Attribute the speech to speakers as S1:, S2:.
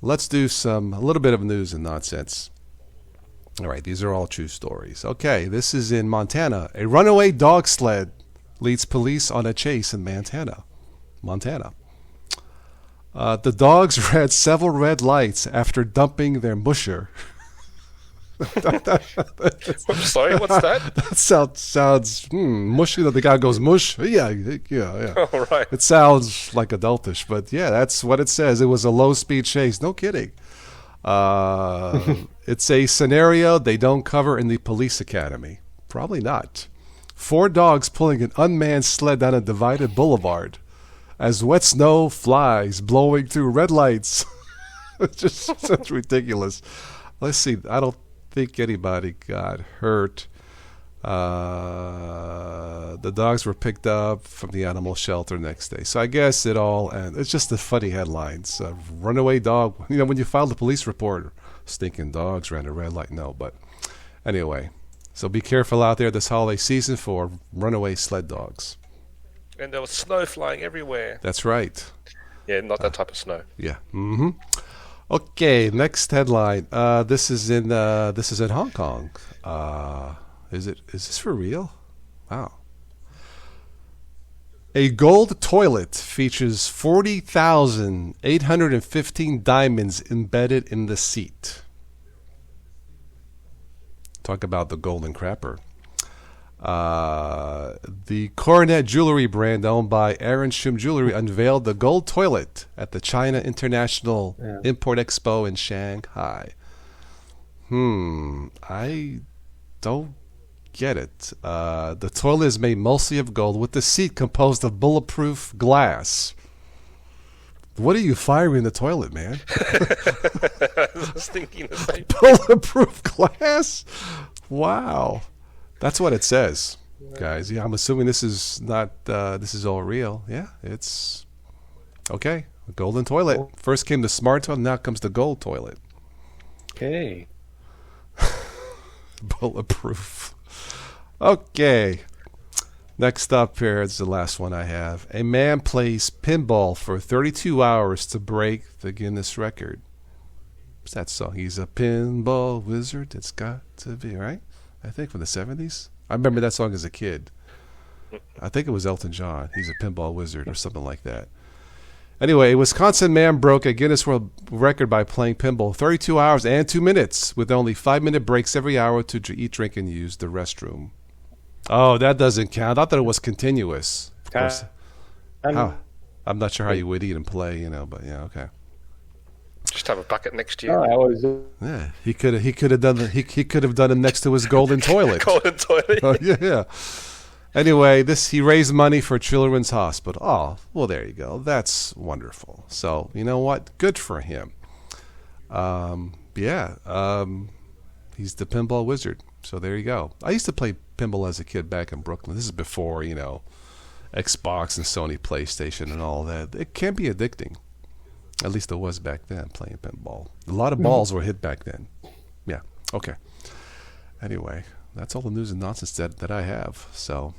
S1: let's do a little bit of news and nonsense. All right, these are all true stories. Okay, this is in Montana. A runaway dog sled leads police on a chase in Montana. The dogs ran several red lights after dumping their musher.
S2: I'm sorry, what's that?
S1: That sounds mushy. The guy goes mush. Yeah.
S2: All right.
S1: It sounds like adultish, but yeah, that's what it says. It was a low-speed chase. No kidding. It's a scenario they don't cover in the police academy. Probably not. 4 dogs pulling an unmanned sled down a divided boulevard as wet snow flies blowing through red lights. It just sounds ridiculous. Let's see. I don't think anybody got hurt. The dogs were picked up from the animal shelter next day. So I guess it's just the funny headlines. Runaway dog. When you file the police report, stinking dogs ran a red light. No, but anyway. So be careful out there this holiday season for runaway sled dogs.
S2: And there was snow flying everywhere.
S1: That's right.
S2: Yeah, not that type of snow.
S1: Yeah. Mm-hmm. Okay, next headline. This is in Hong Kong. Is this for real? Wow. A gold toilet features 40,815 diamonds embedded in the seat. Talk about the golden crapper. The Coronet Jewelry brand owned by Aaron Shum Jewelry unveiled the gold toilet at the China International Import Expo in Shanghai. I don't get it. The toilet is made mostly of gold with the seat composed of bulletproof glass. What are you firing in the toilet, man?
S2: I was thinking the same.
S1: Bulletproof glass? Wow. That's what it says, guys. Yeah, I'm assuming this is not. This is all real. Yeah, it's okay. A golden toilet. First came the smart toilet. Now comes the gold toilet.
S3: Okay.
S1: Bulletproof. Okay. Next up here is the last one I have. A man plays pinball for 32 hours to break the Guinness record. What's that song? He's a pinball wizard. It's got to be, right? I think from the 70s. I remember that song as a kid. I think it was Elton John. He's a pinball wizard or something like that. Anyway, a Wisconsin man broke a Guinness World Record by playing pinball 32 hours and 2 minutes with only 5-minute breaks every hour to eat, drink, and use the restroom. Oh, that doesn't count. I thought it was continuous. Of course. I'm not sure how you would eat and play, but yeah, okay.
S2: Just have a bucket next to you.
S1: Yeah, he could have done it next to his golden toilet.
S2: Golden toilet.
S1: Oh, yeah. Anyway, he raised money for Children's Hospital. Oh, well, there you go. That's wonderful. So you know what? Good for him. He's the pinball wizard. So there you go. I used to play pinball as a kid back in Brooklyn. This is before Xbox and Sony PlayStation and all that. It can be addicting. At least it was back then, playing pinball. A lot of balls were hit back then. Yeah, okay. Anyway, that's all the news and nonsense that I have. So